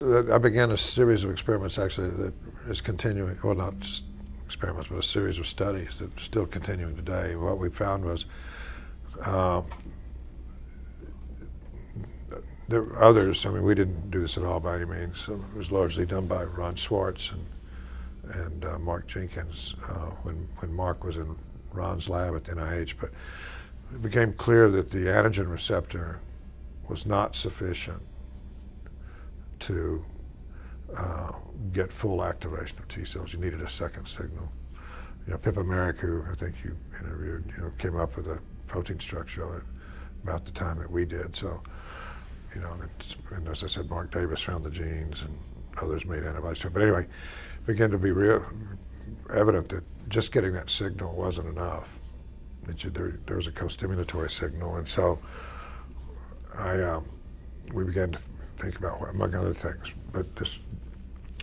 I began a series of experiments actually that is continuing, well, not just experiments, but a series of studies that are still continuing today. What we found was there were others. I mean, we didn't do this at all by any means. So it was largely done by Ron Schwartz and Mark Jenkins when Mark was in Ron's lab at the NIH. But it became clear that the antigen receptor was not sufficient to get full activation of T cells. You needed a second signal. You know, Pippa Merrick, who I think you interviewed, you know, came up with a protein structure of it about the time that we did. So, you know, and as I said, Mark Davis found the genes and others made antibodies to it. But anyway, it began to be real evident that just getting that signal wasn't enough. That there was a co-stimulatory signal, and so we began to think about, among other things, but just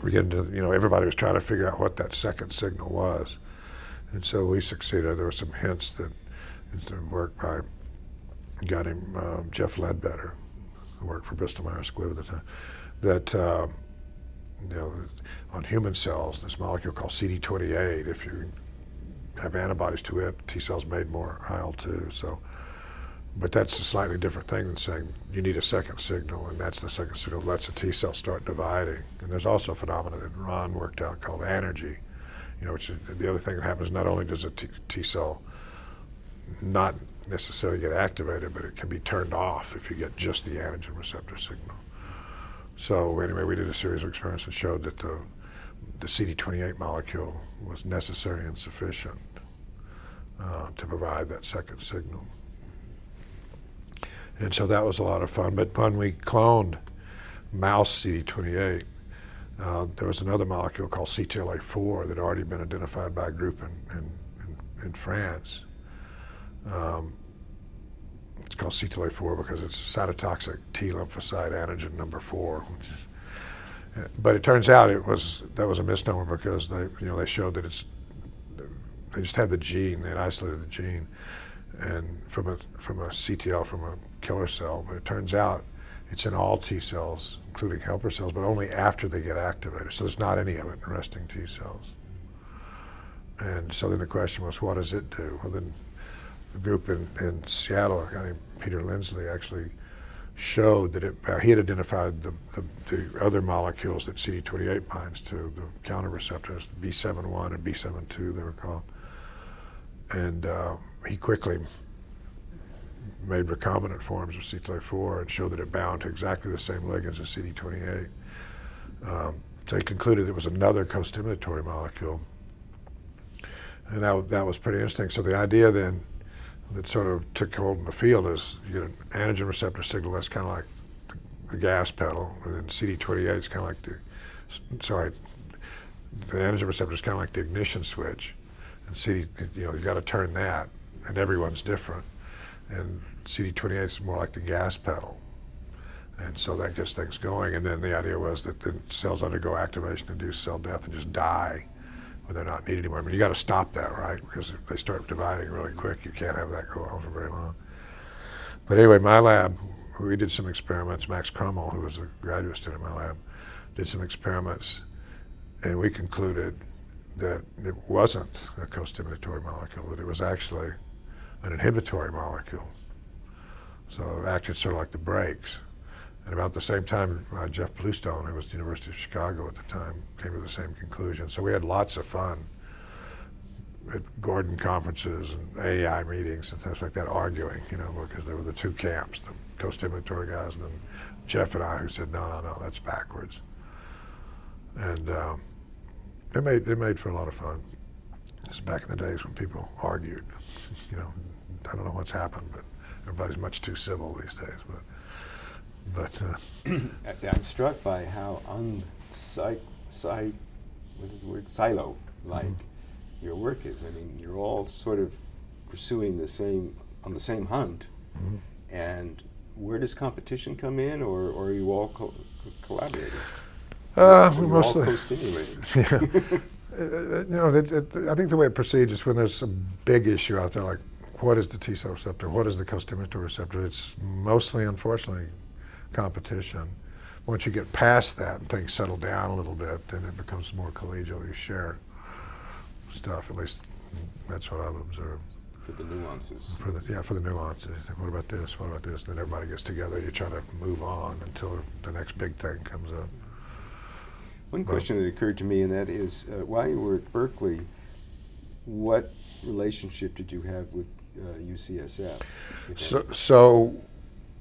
began to, you know, everybody was trying to figure out what that second signal was, and so we succeeded. There were some hints that work by a guy named Jeff Ledbetter, who worked for Bristol Myers Squibb at the time, that you know, on human cells, this molecule called CD28, if you have antibodies to it, T cells made more IL-2. So, but that's a slightly different thing than saying you need a second signal, and that's the second signal that lets the T cell start dividing. And there's also a phenomenon that Ron worked out called anergy, you know, which is the other thing that happens. Not only does a T cell not necessarily get activated, but it can be turned off if you get just the antigen receptor signal. So anyway, we did a series of experiments that showed that the CD28 molecule was necessary and sufficient to provide that second signal. And so that was a lot of fun. But when we cloned mouse CD28, there was another molecule called CTLA-4 that had already been identified by a group in France. It's called CTLA-4 because it's cytotoxic T lymphocyte antigen number 4. But it turns out that was a misnomer because they showed that they just had the gene, they had isolated the gene, and from a CTL from a killer cell. But it turns out it's in all T cells, including helper cells, but only after they get activated. So there's not any of it in resting T cells. And so then the question was, what does it do? Well, then the group in Seattle, a guy named Peter Lindsley, actually showed that he had identified the other molecules that CD28 binds to, the counter receptors, B7-1 and B7-2 they were called. And he quickly made recombinant forms of CTLA-4 and showed that it bound to exactly the same ligands as CD28. So he concluded it was another co-stimulatory molecule. And that was pretty interesting. So the idea then that sort of took hold in the field is you get an antigen receptor signal that's kind of like the gas pedal, and then CD28 is kind of like the antigen receptor is kind of like the ignition switch, and you got to turn that, and everyone's different, and CD28 is more like the gas pedal, and so that gets things going. And then the idea was that the cells undergo activation, induce cell death, and just die when they're not needed anymore. I mean, you got to stop that, right? Because if they start dividing really quick, you can't have that go on for very long. But anyway, my lab, we did some experiments. Max Crummell, who was a graduate student in my lab, did some experiments, and we concluded that it wasn't a co-stimulatory molecule, that it was actually an inhibitory molecule. So it acted sort of like the brakes. And about the same time, Jeff Bluestone, who was at the University of Chicago at the time, came to the same conclusion. So we had lots of fun at Gordon conferences and AAI meetings and things like that, arguing, because there were the two camps, the co-stimulatory guys, and then Jeff and I, who said, no, that's backwards. And it made for a lot of fun. This is back in the days when people argued. I don't know what's happened, but everybody's much too civil these days. But I'm struck by how silo-like your work is. I mean, you're all sort of pursuing on the same hunt. Mm-hmm. And where does competition come in, or are you all collaborating? We mostly all co-stimulating. I think the way it proceeds is when there's a big issue out there, like what is the T cell receptor, what is the co-stimulatory receptor? It's mostly, unfortunately, competition. once you get past that and things settle down a little bit, then it becomes more collegial. You share stuff, at least that's what I've observed. For the nuances. For the nuances. What about this? What about this? And then everybody gets together. You try to move on until the next big thing comes up. One question that occurred to me, and that is, while you were at Berkeley, what relationship did you have with UCSF? So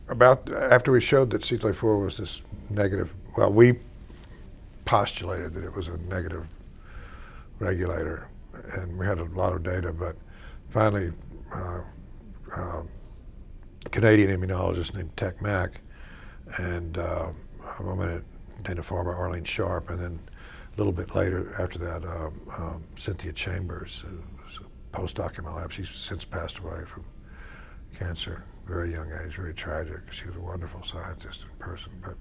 about after we showed that CTLA-4 was this negative, well, we postulated that it was a negative regulator, and we had a lot of data, but finally a Canadian immunologist named Tech Mack and a woman at Dana-Farber, Arlene Sharp, and then a little bit later after that, Cynthia Chambers, who's a postdoc in my lab. She's since passed away from cancer, very young age, very tragic. She was a wonderful scientist in person, but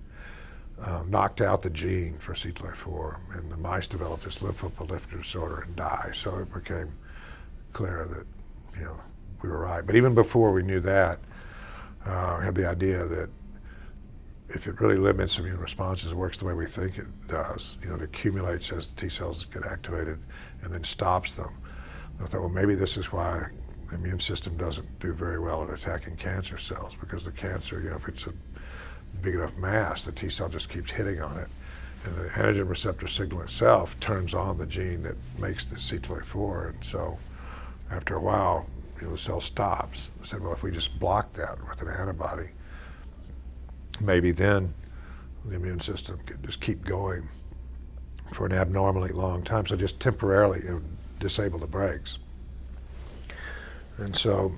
knocked out the gene for CTLA-4, and the mice developed this lymphoproliferative disorder and die. So it became clear that, you know, we were right. But even before we knew that, we had the idea that if it really limits immune responses, it works the way we think it does. You know, it accumulates as the T cells get activated and then stops them. And I thought, well, maybe this is why the immune system doesn't do very well at attacking cancer cells, because the cancer, you know, if it's a big enough mass, the T cell just keeps hitting on it. And the antigen receptor signal itself turns on the gene that makes the CTLA-4. And so after a while, you know, the cell stops. I said, well, if we just block that with an antibody, maybe then the immune system could just keep going for an abnormally long time. So just temporarily, you know, disable the brakes. And so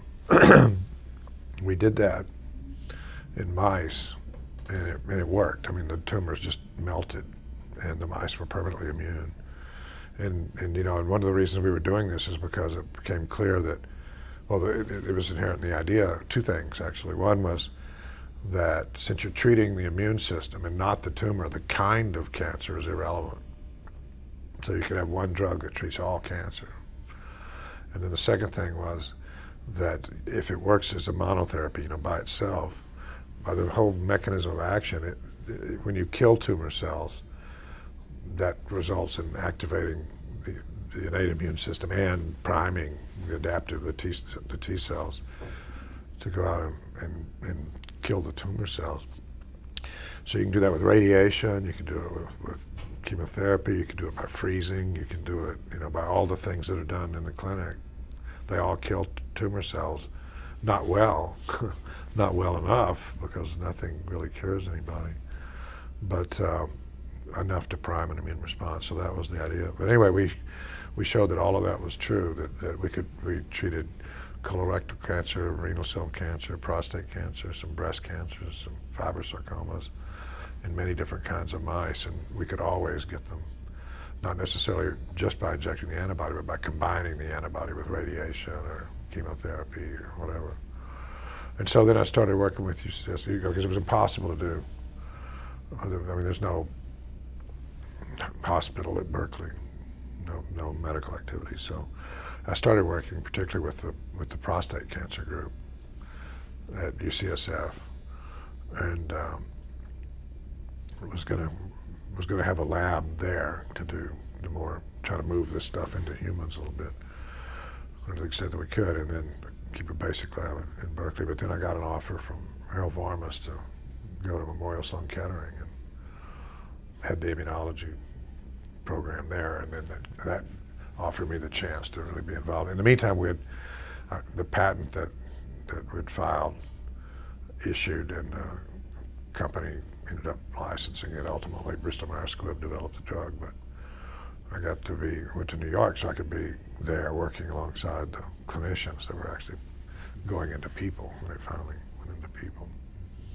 we did that in mice, and it worked. I mean, the tumors just melted, and the mice were permanently immune. And you know, and one of the reasons we were doing this is because it became clear that, well, it was inherent in the idea, two things actually. One was that since you're treating the immune system and not the tumor, the kind of cancer is irrelevant. So you can have one drug that treats all cancer. And then the second thing was that if it works as a monotherapy, you know, by itself, by the whole mechanism of action, when you kill tumor cells, that results in activating the innate immune system and priming the adaptive, the T cells, to go out and kill the tumor cells. So you can do that with radiation, you can do it with chemotherapy, you can do it by freezing, you can do it, you know, by all the things that are done in the clinic. They all kill tumor cells, not well, not well enough, because nothing really cures anybody, but enough to prime an immune response. So that was the idea. But anyway, we showed that all of that was true, that we treated colorectal cancer, renal cell cancer, prostate cancer, some breast cancers, some fibrosarcomas, and many different kinds of mice, and we could always get them, not necessarily just by injecting the antibody, but by combining the antibody with radiation or chemotherapy or whatever. And so then I started working with UCSF, because it was impossible to do. I mean, there's no hospital at Berkeley, no medical activity. So I started working particularly with the prostate cancer group at UCSF, and was going to have a lab there to do try to move this stuff into humans a little bit, to the extent that we could, and then keep a basic lab in Berkeley. But then I got an offer from Harold Varmus to go to Memorial Sloan Kettering and had the immunology program there, and then that offered me the chance to really be involved. In the meantime, we had the patent that we'd filed issued, and the company ended up licensing it. Ultimately, Bristol Myers Squibb developed the drug, but I went to New York so I could be there working alongside the clinicians that were actually going into people when they finally went into people.